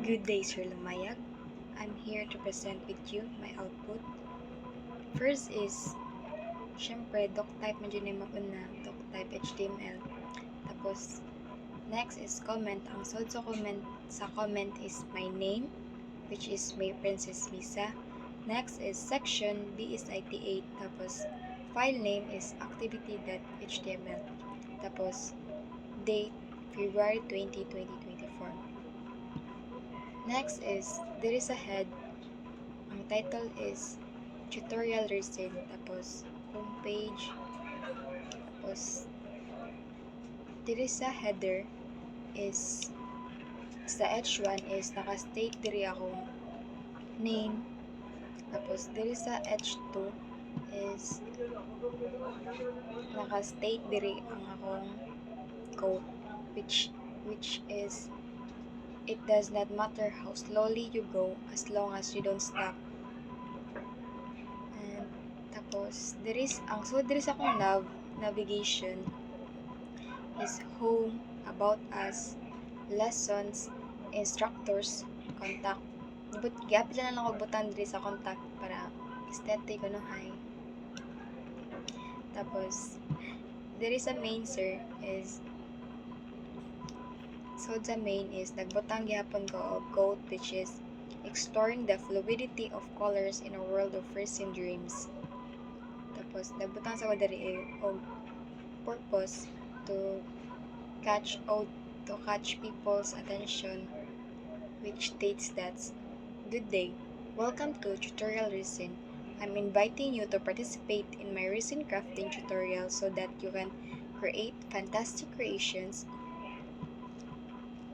Good day, Sir Lumayag. I'm here to present with you my output. First is, syempre, doctype medyo na mauna, doctype HTML. Tapos, next is comment. Ang sod sa comment is my name, which is May Princess Misa. Next is section, BSIT8. Tapos, file name is activity.html. Tapos, date, February 20, 2024. Next is, there is a head. Ang title is tutorial resin. Tapos, homepage. Tapos, there is a header is sa H1 is naka-state diri akong name. Tapos, there is a H2 is naka-state diri ang akong code, which is it does not matter how slowly you go as long as you don't stop. And tapos there is akong navigation is home, about us, lessons, instructors, contact. Giapil na lang ako butang diri sa contact para aesthetic no hi. Tapos there is a main sir is so the main is nagbutang gihapon ko og quote which is exploring the fluidity of colors in a world of resin dreams. Tapos nagbutang sa ko diri og purpose to catch people's attention, which states that, good day, welcome to Tutorial Resin. I'm inviting you to participate in my resin crafting tutorial so that you can create fantastic creations.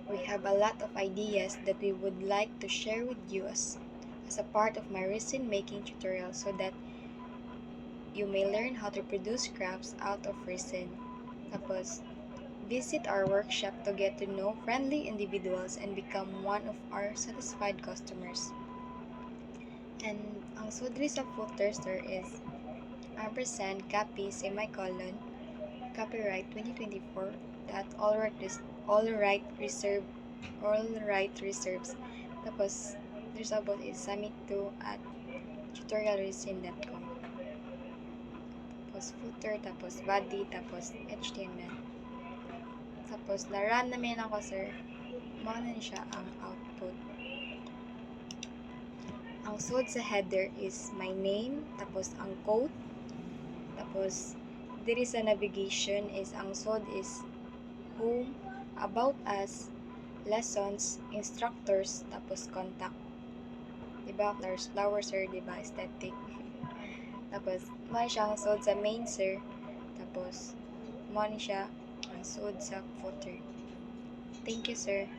We have a lot of ideas that we would like to share with you as a part of my resin making tutorial so that you may learn how to produce crafts out of resin. Tapos, visit our workshop to get to know friendly individuals and become one of our satisfied customers. And ang sudri sa footer sir is ampersand copy semicolon copyright 2024 that all right reserves. Tapos there's about is submit to at tutorialresin.com. Tapos footer, tapos body, tapos HTML. Tapos na-run namin ako sir. Muna siya ang output. Ang sud sa header is my name, tapos ang code, tapos diri sa navigation is ang sud is home, about us, lessons, instructors, tapos contact. Diba? Flowers sir, diba? Aesthetic. Tapos, may siya ang sud sa main sir. Tapos, mo ni siya ang sud sa footer. Thank you sir.